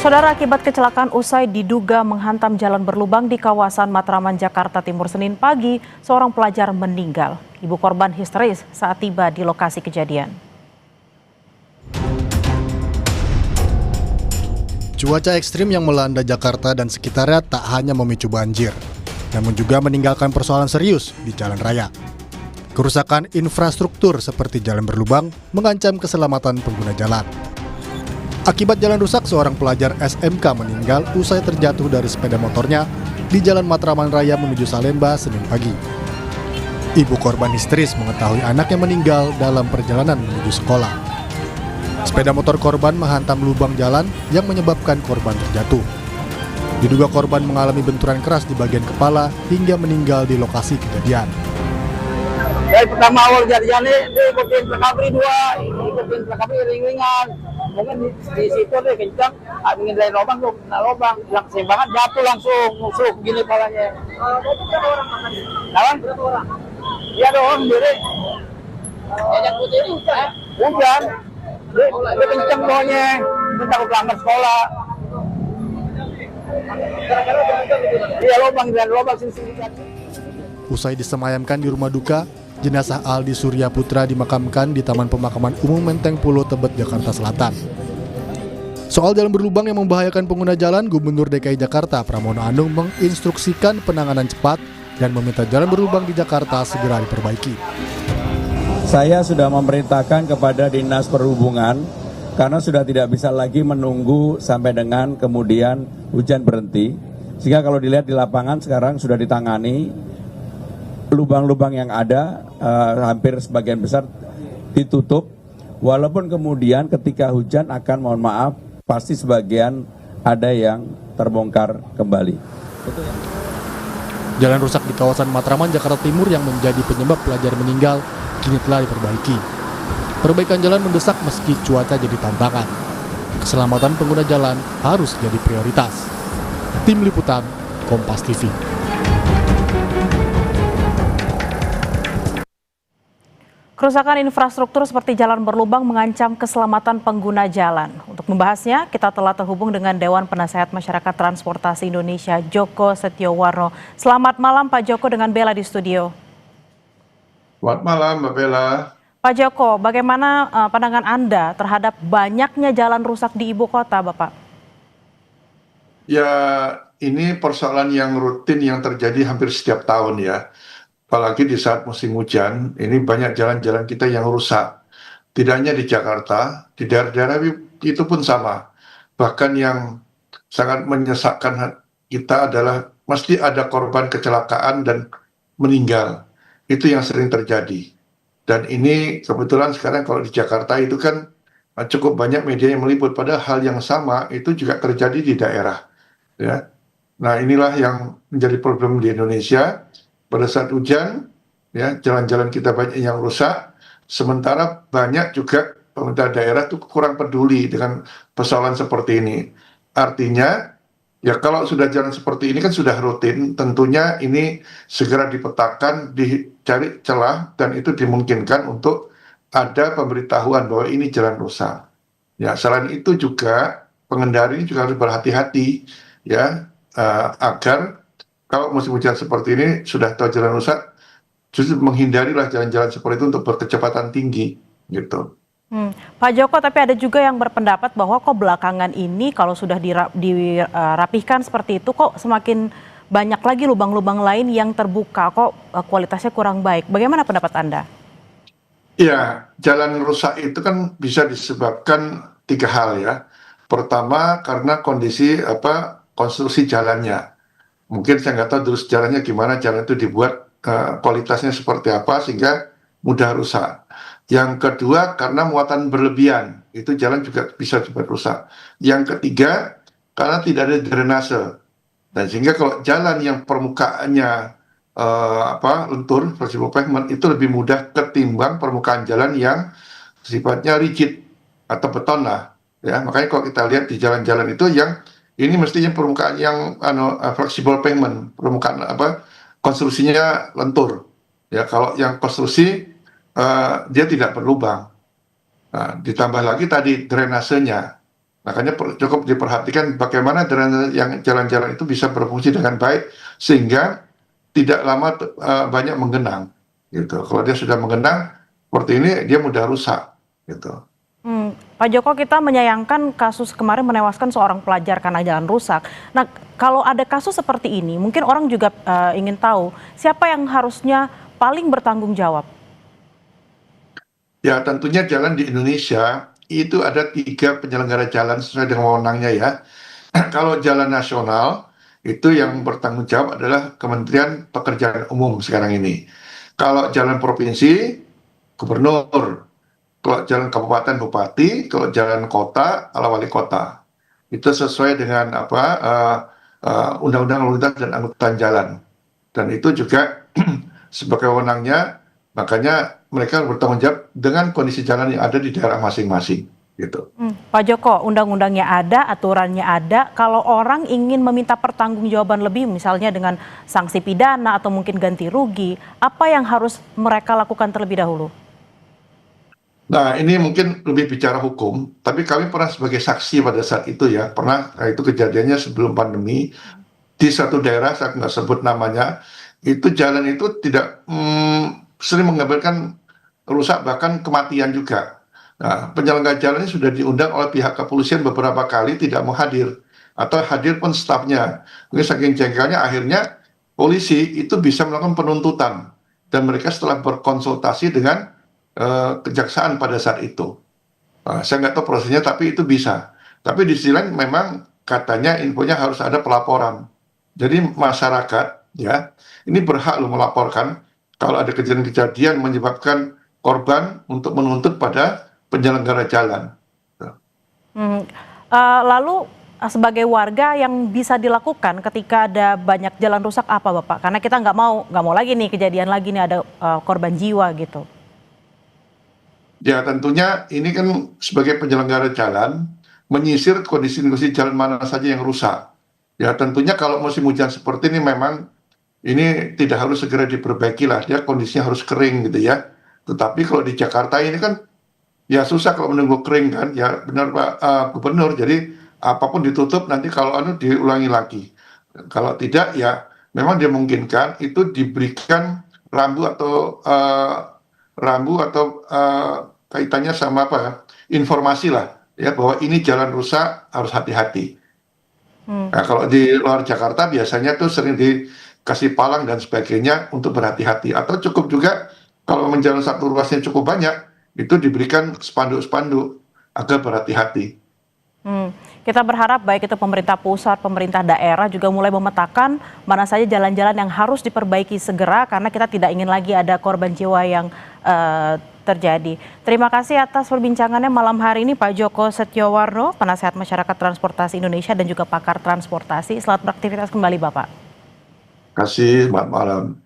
Saudara, akibat kecelakaan usai diduga menghantam jalan berlubang di kawasan Matraman, Jakarta Timur Senin pagi, seorang pelajar meninggal. Ibu korban histeris saat tiba di lokasi kejadian. Cuaca ekstrim yang melanda Jakarta dan sekitarnya tak hanya memicu banjir, namun juga meninggalkan persoalan serius di jalan raya. Kerusakan infrastruktur seperti jalan berlubang mengancam keselamatan pengguna jalan. Akibat jalan rusak, seorang pelajar SMK meninggal usai terjatuh dari sepeda motornya di Jalan Matraman Raya menuju Salemba Senin pagi. Ibu korban histeris mengetahui anaknya meninggal dalam perjalanan menuju sekolah. Sepeda motor korban menghantam lubang jalan yang menyebabkan korban terjatuh. Diduga korban mengalami benturan keras di bagian kepala hingga meninggal di lokasi kejadian. Dari pertama awal jadiannya dia ikutin recovery 2, ikutin recovery ring-ringan. Mungkin di situ deh kencang, ingin dari lubang tuh, kena lubang, hilang keseimbangan, jatuh langsung, nusuk gini palanya. Berapa orang makan? Berapa orang? Iya dong, sendiri. Yang putih ini hujan? Hujan. Dia kencang bawahnya, minta ke pelanggan sekolah. Iya lubang, dari lubang sini-sini. Usai disemayamkan di rumah duka, jenazah Aldi Surya Putra dimakamkan di Taman Pemakaman Umum Menteng Pulo Tebet, Jakarta Selatan. Soal jalan berlubang yang membahayakan pengguna jalan, Gubernur DKI Jakarta Pramono Anung menginstruksikan penanganan cepat dan meminta jalan berlubang di Jakarta segera diperbaiki. Saya sudah memerintahkan kepada Dinas Perhubungan karena sudah tidak bisa lagi menunggu sampai dengan kemudian hujan berhenti. Sehingga kalau dilihat di lapangan sekarang sudah ditangani, lubang-lubang yang ada hampir sebagian besar ditutup, walaupun kemudian ketika hujan akan, mohon maaf, pasti sebagian ada yang terbongkar kembali. Jalan rusak di kawasan Matraman, Jakarta Timur yang menjadi penyebab pelajar meninggal kini telah diperbaiki. Perbaikan jalan mendesak meski cuaca jadi tantangan. Keselamatan pengguna jalan harus jadi prioritas. Tim Liputan, Kompas TV. Kerusakan infrastruktur seperti jalan berlubang mengancam keselamatan pengguna jalan. Untuk membahasnya, kita telah terhubung dengan Dewan Penasehat Masyarakat Transportasi Indonesia, Joko Setiowarno. Selamat malam Pak Joko dengan Bella di studio. Selamat malam Mbak Bella. Pak Joko, bagaimana pandangan Anda terhadap banyaknya jalan rusak di ibu kota, Bapak? Ya, ini persoalan yang rutin yang terjadi hampir setiap tahun ya. Apalagi di saat musim hujan, ini banyak jalan-jalan kita yang rusak. Tidak hanya di Jakarta, di daerah-daerah itu pun sama. Bahkan yang sangat menyesakkan kita adalah mesti ada korban kecelakaan dan meninggal. Itu yang sering terjadi. Dan ini kebetulan sekarang kalau di Jakarta itu kan cukup banyak media yang meliput. Padahal hal yang sama itu juga terjadi di daerah. Ya. Nah inilah yang menjadi problem di Indonesia. Pada saat hujan, ya jalan-jalan kita banyak yang rusak, sementara banyak juga pemerintah daerah itu kurang peduli dengan persoalan seperti ini. Artinya, ya kalau sudah jalan seperti ini kan sudah rutin, tentunya ini segera dipetakan, dicari celah, dan itu dimungkinkan untuk ada pemberitahuan bahwa ini jalan rusak. Ya, selain itu juga pengendara ini juga harus berhati-hati, ya, agar kalau musim hujan seperti ini sudah tahu jalan rusak, justru menghindarilah jalan-jalan seperti itu untuk berkecepatan tinggi, gitu. Pak Joko, tapi ada juga yang berpendapat bahwa kok belakangan ini kalau sudah dirapihkan seperti itu, kok semakin banyak lagi lubang-lubang lain yang terbuka, kok kualitasnya kurang baik. Bagaimana pendapat Anda? Ya, jalan rusak itu kan bisa disebabkan 3 hal ya. Pertama, karena kondisi konstruksi jalannya. Mungkin saya nggak tahu dulu sejarahnya gimana jalan itu dibuat, kualitasnya seperti apa sehingga mudah rusak. Yang kedua karena muatan berlebihan, itu jalan juga bisa cepat rusak. Yang ketiga karena tidak ada drainase, dan sehingga kalau jalan yang permukaannya lentur, fleksibel pavement, itu lebih mudah ketimbang permukaan jalan yang sifatnya rigid atau beton lah. Ya, makanya kalau kita lihat di jalan-jalan itu yang ini mestinya permukaan yang fleksibel pavement, permukaan konstruksinya lentur. Ya, kalau yang konstruksi dia tidak berlubang. Nah, ditambah lagi tadi drainasenya. Makanya cukup diperhatikan bagaimana jalan-jalan itu bisa berfungsi dengan baik sehingga tidak lama banyak menggenang gitu. Kalau dia sudah menggenang seperti ini dia mudah rusak gitu. Pak Joko, kita menyayangkan kasus kemarin menewaskan seorang pelajar karena jalan rusak. Nah, kalau ada kasus seperti ini, mungkin orang juga ingin tahu siapa yang harusnya paling bertanggung jawab. Ya tentunya jalan di Indonesia itu ada 3 penyelenggara jalan sesuai dengan wewenangnya ya. Kalau jalan nasional itu yang bertanggung jawab adalah Kementerian Pekerjaan Umum sekarang ini. Kalau jalan provinsi, gubernur. Kalau jalan kabupaten, bupati. Kalau jalan kota, ala wali kota. Itu sesuai dengan undang-undang lalu lintas dan angkutan jalan. Dan itu juga sebagai wewenangnya, makanya mereka bertanggung jawab dengan kondisi jalan yang ada di daerah masing-masing. Gitu. Pak Joko, undang-undangnya ada, aturannya ada. Kalau orang ingin meminta pertanggungjawaban lebih, misalnya dengan sanksi pidana atau mungkin ganti rugi, apa yang harus mereka lakukan terlebih dahulu? Nah, ini mungkin lebih bicara hukum, tapi kami pernah sebagai saksi pada saat itu ya, pernah, itu kejadiannya sebelum pandemi, di satu daerah, saya nggak sebut namanya, itu jalan itu tidak sering mengakibatkan rusak bahkan kematian juga. Nah, penyelenggara jalan ini sudah diundang oleh pihak kepolisian beberapa kali tidak mau hadir atau hadir pun stafnya. Mungkin saking jengkelnya akhirnya polisi itu bisa melakukan penuntutan dan mereka setelah berkonsultasi dengan kejaksaan pada saat itu. Nah, saya nggak tahu prosesnya tapi itu bisa. Tapi di sisi lain memang katanya infonya harus ada pelaporan. Jadi masyarakat ya ini berhak loh melaporkan kalau ada kejadian-kejadian menyebabkan korban untuk menuntut pada penyelenggara jalan. Lalu sebagai warga yang bisa dilakukan ketika ada banyak jalan rusak apa Bapak? Karena kita nggak mau lagi nih kejadian lagi nih ada korban jiwa gitu. Ya tentunya ini kan sebagai penyelenggara jalan menyisir kondisi-kondisi jalan mana saja yang rusak. Ya tentunya kalau musim hujan seperti ini memang ini tidak harus segera diperbaiki lah, ya kondisinya harus kering gitu ya. Tetapi kalau di Jakarta ini kan ya susah kalau menunggu kering kan, ya benar Pak Gubernur. Jadi apapun ditutup nanti kalau diulangi lagi. Kalau tidak ya memang dimungkinkan itu diberikan rambu atau kaitannya sama informasi lah ya bahwa ini jalan rusak harus hati-hati. Nah, kalau di luar Jakarta biasanya tuh sering dikasih palang dan sebagainya untuk berhati-hati atau cukup juga kalau menjalan satu ruasnya cukup banyak itu diberikan spanduk-spanduk agar berhati-hati. Kita berharap baik itu pemerintah pusat, pemerintah daerah juga mulai memetakan mana saja jalan-jalan yang harus diperbaiki segera karena kita tidak ingin lagi ada korban jiwa yang terjadi. Terima kasih atas perbincangannya malam hari ini Pak Joko Setiowarno, Penasehat Masyarakat Transportasi Indonesia dan juga pakar transportasi. Selamat beraktivitas kembali Bapak. Terima kasih, selamat malam.